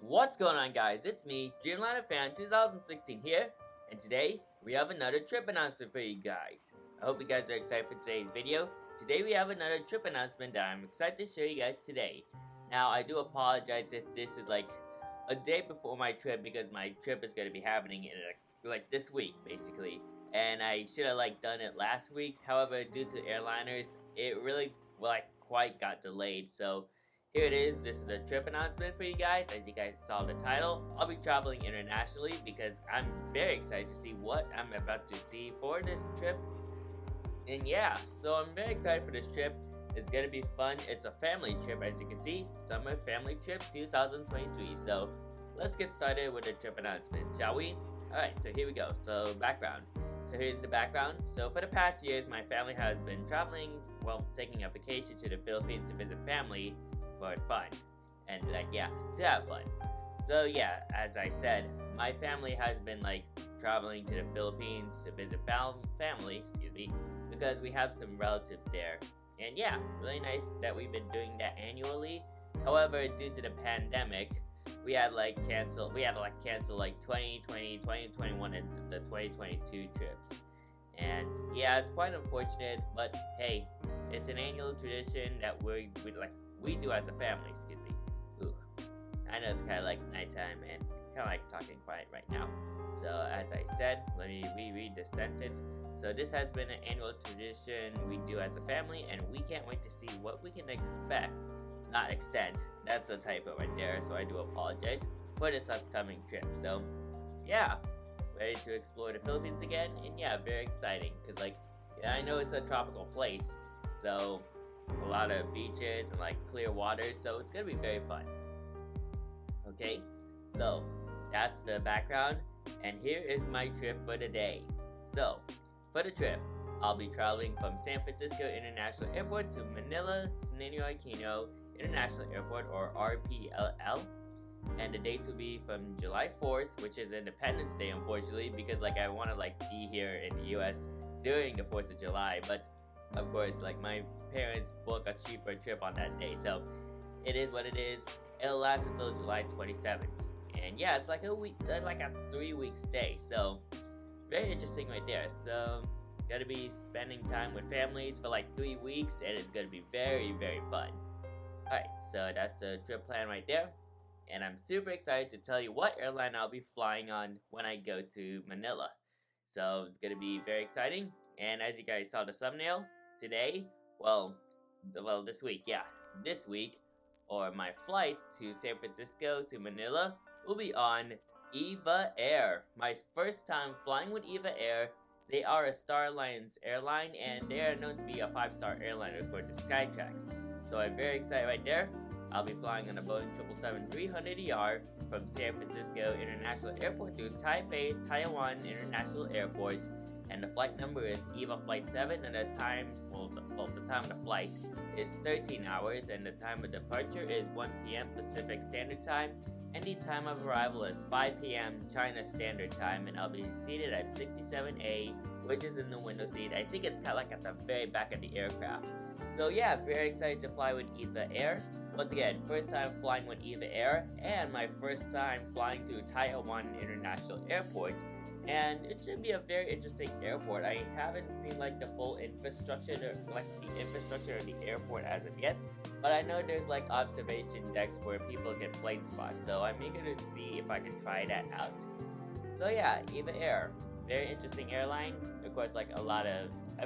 What's going on, guys? It's me, Dreamliner Fan 2016 here, and today we have another trip announcement for you guys. I hope you guys are excited for today's video. Today we have another trip announcement that I'm excited to show you guys today. Now, I do apologize if this is like a day before my trip because my trip is going to be happening in like this week, basically. And I should have done it last week. However, due to airliners, it really quite got delayed. So here it is. This is the trip announcement for you guys. As you guys saw the title, I'll be traveling internationally because I'm very excited to see what I'm about to see for this trip. And yeah, so I'm very excited for this trip. It's gonna be fun. It's a family trip, as you can see. Summer Family Trip 2023. So let's get started with the trip announcement, shall we? Alright, so here we go. So background. So here's the background. So for the past years, my family has been traveling, taking a vacation to the Philippines to visit family for fun. And to have fun. So yeah, as I said, my family has been traveling to the Philippines to visit family, because we have some relatives there. And yeah, really nice that we've been doing that annually. However, due to the pandemic, we had to cancel 2020, 2021, and the 2022 trips. And yeah, it's quite unfortunate, but hey, it's an annual tradition that we do as a family. Ooh, I know it's kind of nighttime and kind of talking quiet right now. So as I said, let me reread the sentence. So this has been an annual tradition we do as a family, and we can't wait to see what we can expect. Not extent. That's a typo right there, so I do apologize for this upcoming trip. So yeah, ready to explore the Philippines again, and yeah, very exciting because I know it's a tropical place, so a lot of beaches and clear water, so it's gonna be very fun. Okay, so that's the background, and here is my trip for the day. So for the trip, I'll be traveling from San Francisco International Airport to Manila Ninoy Aquino International Airport, or RPLL, and the dates will be from July 4th, which is Independence Day, unfortunately, because I want to be here in the US during the 4th of July, but of course my parents book a cheaper trip on that day, so it is what it is. It'll last until July 27th, and yeah, it's a week, a 3-week stay, so very interesting right there. So gonna be spending time with families for 3 weeks, and it's gonna be very, very fun. Alright, so that's the trip plan right there, and I'm super excited to tell you what airline I'll be flying on when I go to Manila. So it's gonna be very exciting, and as you guys saw the thumbnail, today, this week, or my flight to San Francisco to Manila will be on EVA Air. My first time flying with EVA Air. They are a Star Alliance airline, and they are known to be a 5-star airline according to Skytrax. So I'm very excited right there. I'll be flying on a Boeing 777-300ER from San Francisco International Airport to Taipei's Taiwan International Airport, and the flight number is EVA Flight 7, and the time of the flight is 13 hours, and the time of departure is 1 p.m. Pacific Standard Time, and the time of arrival is 5 p.m. China Standard Time, and I'll be seated at 67A, which is in the window seat. I think it's kind of at the very back of the aircraft. So yeah, very excited to fly with EVA Air. Once again, first time flying with EVA Air, and my first time flying to Taiwan International Airport. And it should be a very interesting airport. I haven't seen the full infrastructure, the infrastructure of the airport as of yet, but I know there's observation decks where people get plane spots, so I'm eager to see if I can try that out. So yeah, EVA Air, very interesting airline. Of course, I've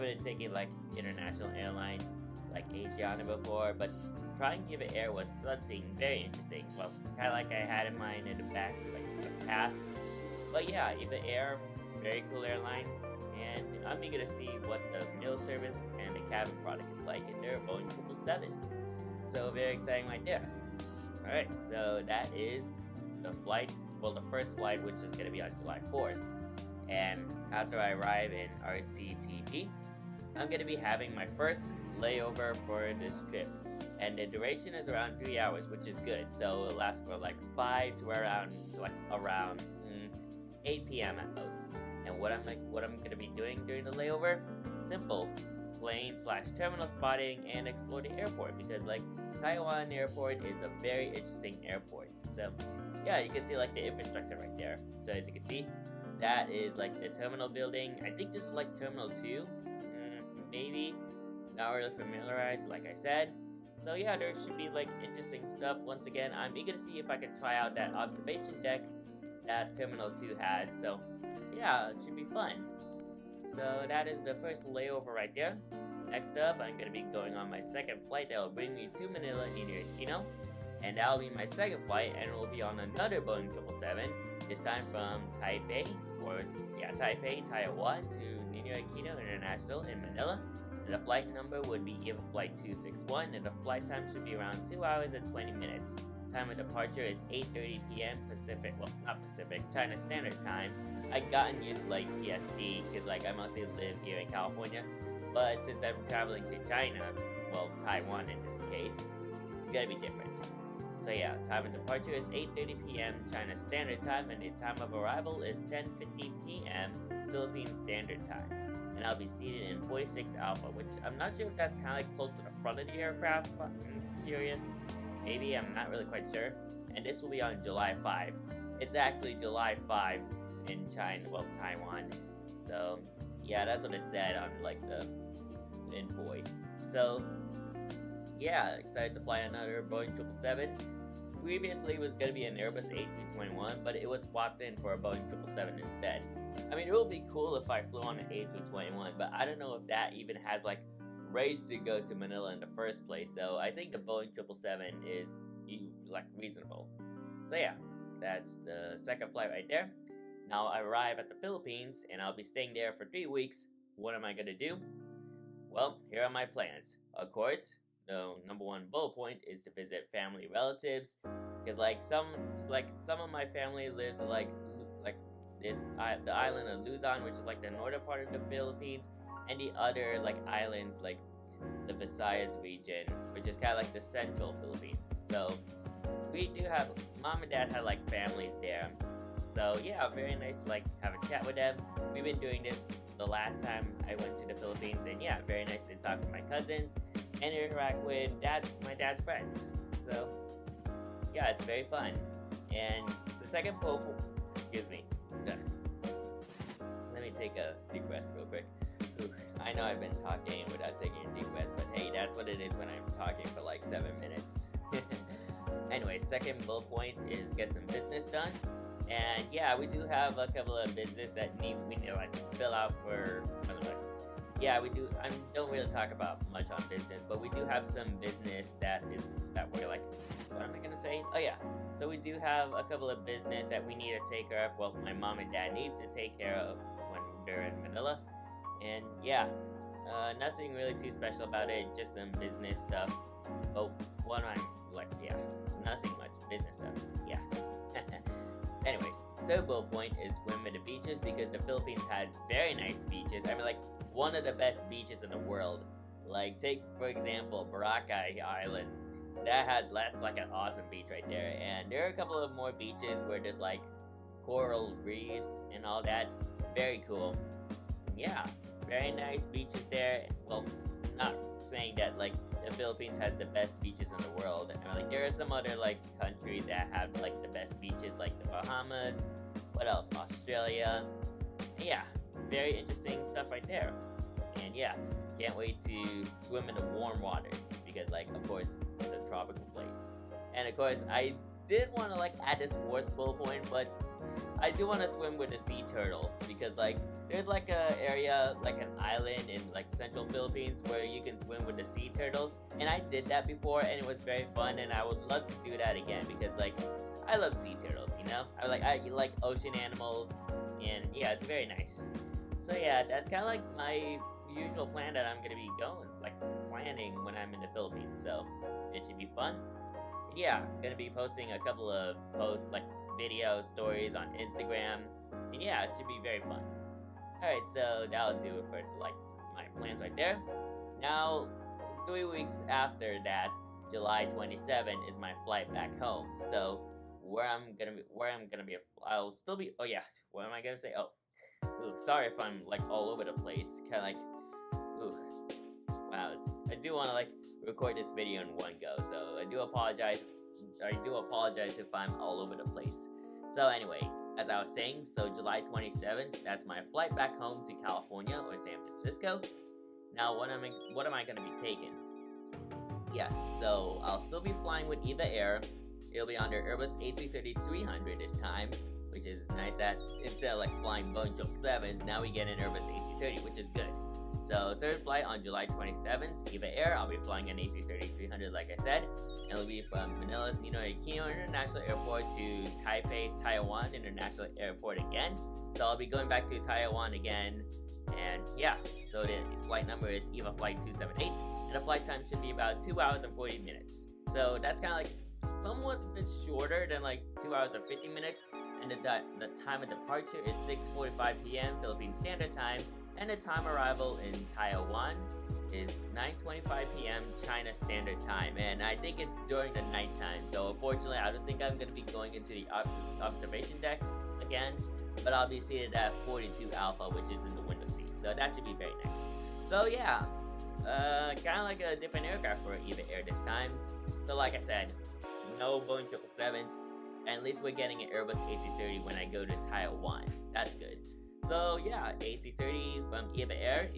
been taking international airlines like Asiana before, but trying EVA Air was something very interesting. Well, kind of I had in mind in the back, in the past. But yeah, EVA Air, very cool airline, and I'm eager to see what the meal service and the cabin product is like in their Boeing 777s. So very exciting right there. Alright, so that is the flight, the first flight, which is going to be on July 4th. And after I arrive in RCTP, I'm going to be having my first layover for this trip. And the duration is around 3 hours, which is good. So it'll last for 5 to around 8 p.m. at most. And what I'm gonna be doing during the layover? Simple. Plane/terminal spotting and explore the airport, because Taiwan airport is a very interesting airport. So yeah, you can see like the infrastructure right there. So as you can see, that is like the terminal building. I think this is like Terminal 2. Maybe. Not really familiarized, like I said. So yeah, there should be like interesting stuff. Once again, I'm eager to see if I can try out that observation deck that Terminal 2 has. So yeah, it should be fun. So that is the first layover right there. Next up, I'm going to be going on my second flight that will bring me to Manila, Ninoy Aquino. And that will be my second flight, and it will be on another Boeing 777, this time from Taipei, Taiwan to Ninoy Aquino International in Manila. And the flight number would be EVA Flight 261, and the flight time should be around 2 hours and 20 minutes. Time of departure is 8:30 p.m. Pacific, well, not Pacific, China Standard Time. I've gotten used to like PST, because like I mostly live here in California. But since I'm traveling to China, well, Taiwan in this case, it's gonna be different. So yeah, time of departure is 8:30 p.m. China Standard Time, and the time of arrival is 10:50 p.m. Philippine Standard Time. And I'll be seated in 46 Alpha, which I'm not sure if that's kind of like close to the front of the aircraft, but I'm curious. Maybe, I'm not really quite sure. And this will be on July 5. It's actually July 5 in China, well, Taiwan. So yeah, that's what it said on like the invoice. So yeah, excited to fly another Boeing 777. Previously it was going to be an Airbus A321, but it was swapped in for a Boeing 777 instead. I mean, it would be cool if I flew on an A321, but I don't know if that even has like range to go to Manila in the first place. So I think the Boeing 777 is like reasonable. So yeah, that's the second flight right there. Now I arrive at the Philippines, and I'll be staying there for 3 weeks. What am I gonna do? Well, here are my plans. Of course, the number one bullet point is to visit family relatives, because like some of my family lives like the island of Luzon, which is like the northern part of the Philippines, and the other like islands like the Visayas region, which is kind of like the central Philippines. So we do have, mom and dad had like families there. So yeah, very nice to like have a chat with them. We've been doing this the last time I went to the Philippines, and yeah, very nice to talk to my cousins and interact with my dad's friends. So yeah, it's very fun. And the second excuse me. Let me take a deep breath real quick. I know I've been talking without taking a deep breath, but hey, that's what it is when I'm talking for like 7 minutes. Anyway, second bullet point is get some business done. And yeah, we do have a couple of business that we need to like fill out for. Yeah, we do. I don't really talk about much on business, but we do have some business that we're like. What am I gonna say? Oh yeah. So we do have a couple of business that we need to take care of. Well, my mom and dad needs to take care of when they're in Manila. And yeah, nothing really too special about it. Just some business stuff. Oh, what I'm like, yeah, nothing much business stuff. Yeah. Anyways, third bullet point is swim at the beaches, because the Philippines has very nice beaches. I mean, like one of the best beaches in the world. Like take for example Boracay Island. That's like an awesome beach right there. And there are a couple of more beaches where there's like coral reefs and all that. Very cool. Yeah, very nice beaches there. Well, not saying that like the Philippines has the best beaches in the world. I mean, like there are some other like countries that have like the best beaches, like the Bahamas. What else? Australia. Yeah, very interesting stuff right there. And yeah, can't wait to swim in the warm waters, because like of course it's a tropical place. And of course I did want to like add this fourth bullet point, but I do want to swim with the sea turtles, because like there's like a area, like an island in like central Philippines where you can swim with the sea turtles, and I did that before and it was very fun, and I would love to do that again, because like I love sea turtles, you know? I like ocean animals, and yeah, it's very nice. So yeah, that's kind of like my usual plan that I'm gonna be planning when I'm in the Philippines, so it should be fun. Yeah, I'm gonna be posting a couple of posts, like video stories on Instagram, and yeah, it should be very fun. Alright, so that'll do it for like my plans right there. Now, 3 weeks after that, July 27 is my flight back home. So I'll still be. Oh yeah, what am I gonna say? Oh, sorry if I'm like all over the place. Kind of like, wow. I do want to like record this video in one go, so I do apologize if I'm all over the place. So anyway, as I was saying, so July 27th, that's my flight back home to California or San Francisco. Now, what am I going to be taking? Yes, so I'll still be flying with EVA Air. It'll be under Airbus A330-300 this time, which is nice that instead of like flying Boeing 777s, now we get an Airbus A330, which is good. So third flight on July 27th, EVA Air. I'll be flying an A330-300 like I said. And it'll be from Manila's Ninoy Aquino International Airport to Taipei's Taiwan International Airport again. So I'll be going back to Taiwan again. And yeah, so the flight number is EVA Flight 278. And the flight time should be about 2 hours and 40 minutes. So that's kind of like somewhat a bit shorter than like 2 hours and 50 minutes. And the time of departure is 6:45 p.m. Philippine Standard Time. And the time arrival in Taiwan is 9:25 p.m. China Standard Time, and I think it's during the nighttime. So unfortunately, I don't think I'm going to be going into the observation deck again, but I'll be seated at 42 Alpha, which is in the window seat. So that should be very nice. So yeah, kind of like a different aircraft for EVA Air this time. So like I said, no Boeing 777s, and at least we're getting an Airbus A330 when I go to Taiwan. That's good. So yeah, AC30 from EVA Air.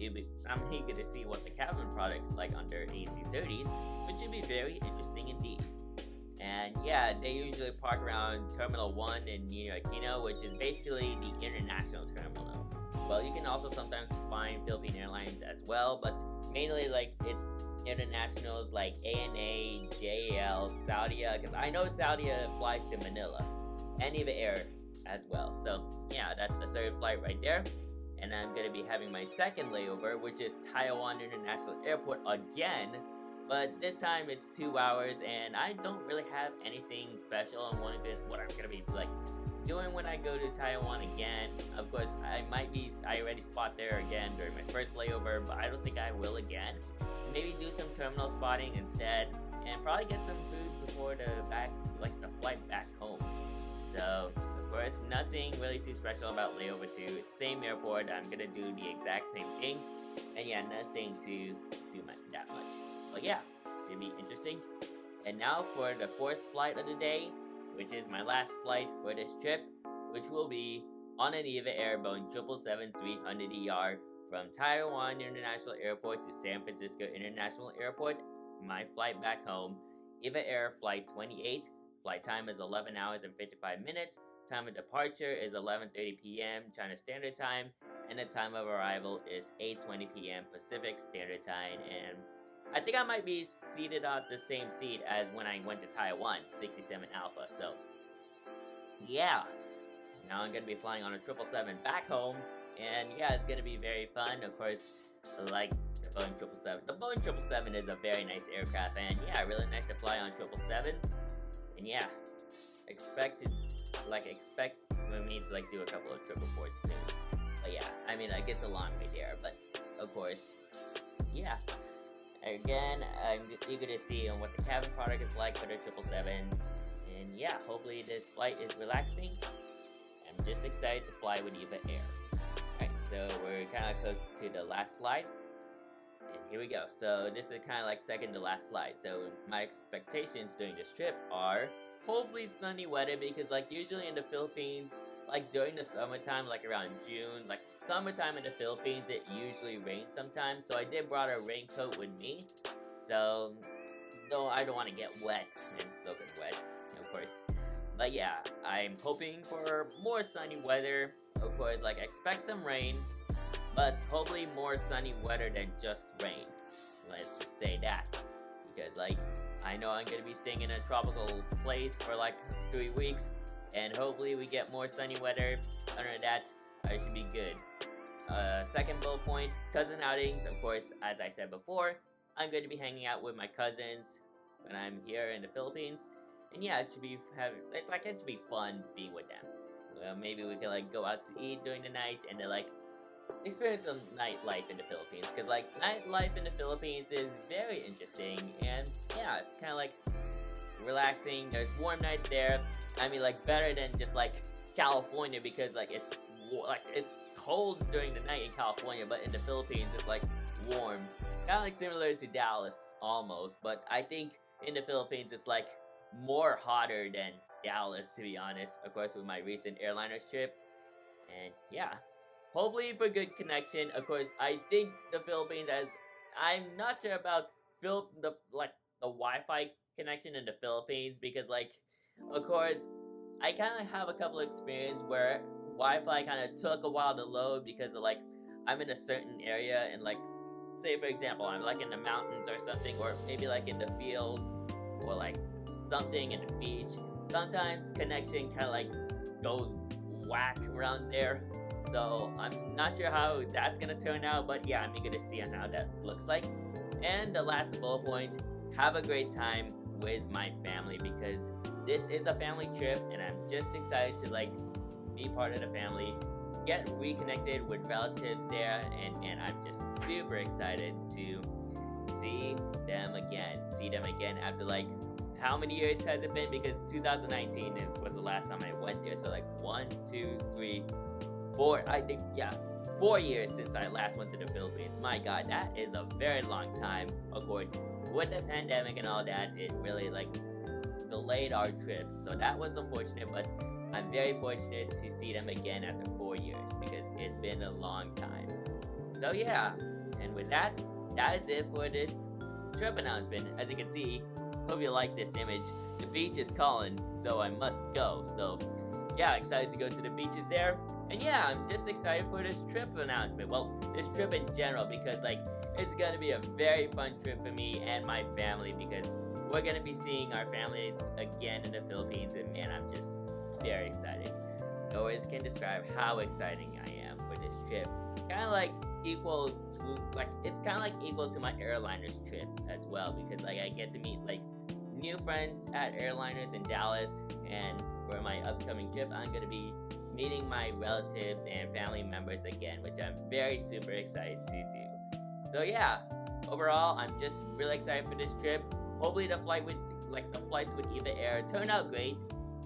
I'm eager to see what the cabin product's like under AC30s, which should be very interesting indeed. And yeah, they usually park around Terminal 1 in Ninoy Aquino, which is basically the international terminal. Well, you can also sometimes find Philippine Airlines as well, but mainly like it's internationals like ANA, JAL, Saudia, because I know Saudia flies to Manila, and EVA Air as well. So yeah, that's the third flight right there. And I'm going to be having my second layover, which is Taiwan International Airport again, but this time it's 2 hours, and I don't really have anything special on what I'm going to be like doing when I go to Taiwan again. Of course, I already spot there again during my first layover, but I don't think I will again. Maybe do some terminal spotting instead, and probably get some food before the flight back home. So of course, nothing really too special about layover 2. It's same airport. I'm gonna do the exact same thing, and yeah, nothing to do that much. But yeah, should be interesting. And now for the fourth flight of the day, which is my last flight for this trip, which will be on an EVA Air Boeing 777-300ER from Taiwan International Airport to San Francisco International Airport. My flight back home, EVA Air Flight 28. Flight time is 11 hours and 55 minutes. Time of departure is 11:30 p.m. China Standard Time, and the time of arrival is 8:20 p.m. Pacific Standard Time. And I think I might be seated on the same seat as when I went to Taiwan, 67 Alpha. So yeah, now I'm gonna be flying on a 777 back home, and yeah, it's gonna be very fun. Of course, like the Boeing 777. The Boeing 777 is a very nice aircraft, and yeah, really nice to fly on 777s. And yeah, expect we need to like do a couple of 777s soon. But yeah, I mean, like it's a long way there, but of course, yeah. Again, I'm eager to see on what the cabin product is like for the 777s. And yeah, hopefully this flight is relaxing. I'm just excited to fly with EVA Air. Alright, so we're kind of close to the last slide. And here we go. So this is kind of like second to last slide. So my expectations during this trip are hopefully sunny weather, because like usually in the Philippines, like during the summertime, like around June, like summertime in the Philippines, it usually rains sometimes. So I did brought a raincoat with me. So though I don't want to get wet and soaking wet, of course. But yeah, I'm hoping for more sunny weather. Of course, like expect some rain, but hopefully more sunny weather than just rain. Let's just say that, because like I know I'm gonna be staying in a tropical place for like 3 weeks, and hopefully we get more sunny weather. Other than that, I should be good. Second bullet point, cousin outings. Of course, as I said before, I'm going to be hanging out with my cousins when I'm here in the Philippines, and yeah, it should be it should be fun being with them. Well, maybe we can like go out to eat during the night and then like experience some nightlife in the Philippines, because like nightlife in the Philippines is very interesting, and yeah, it's kind of like relaxing. There's warm nights there. I mean, like better than just like California, because like it's cold during the night in California, but in the Philippines it's like warm, kind of like similar to Dallas almost, but I think in the Philippines it's like more hotter than Dallas, to be honest, of course, with my recent airliners trip. And yeah, hopefully for good connection. Of course, I think the Philippines has. I'm not sure about the Wi-Fi connection in the Philippines because of course, I kind of have a couple of experience where Wi-Fi kind of took a while to load because of I'm in a certain area and say for example I'm in the mountains or something, or maybe in the fields, or something in the beach. Sometimes connection kind of goes whack around there. So I'm not sure how that's gonna turn out, but yeah, I'm eager to see how that looks like. And the last bullet point: have a great time with my family because this is a family trip, and I'm just excited to be part of the family, get reconnected with relatives there, and I'm just super excited to see them again. See them again after how many years has it been? Because 2019 was the last time I went there. So 1, 2, 3, 4. I think 4 years since I last went to the Philippines. My God, that is a very long time. Of course, with the pandemic and all that, it really delayed our trips. So that was unfortunate, but I'm very fortunate to see them again after 4 years because it's been a long time. So yeah, and with that, that is it for this trip announcement. As you can see, hope you like this image. The beach is calling, so I must go. So yeah, excited to go to the beaches there. And yeah, I'm just excited for this trip announcement. Well, this trip in general because it's gonna be a very fun trip for me and my family because we're gonna be seeing our families again in the Philippines, and man, I'm just very excited. No words can describe how exciting I am for this trip. Kind of equal to it's kind of equal to my airliners trip as well because I get to meet new friends at airliners in Dallas, and for my upcoming trip I'm gonna be meeting my relatives and family members again, which I'm very super excited to do. So yeah, overall I'm just really excited for this trip. Hopefully the flights with EVA Air turned out great,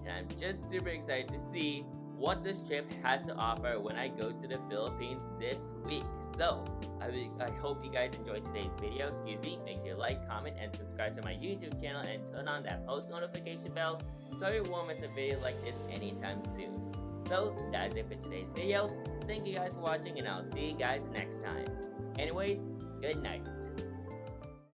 and I'm just super excited to see what this trip has to offer when I go to the Philippines this week. So I hope you guys enjoyed today's video. Make sure to comment, and subscribe to my YouTube channel, and turn on that post notification bell so you won't miss a video like this anytime soon. So that's it for today's video. Thank you guys for watching, and I'll see you guys next time. Anyways, good night.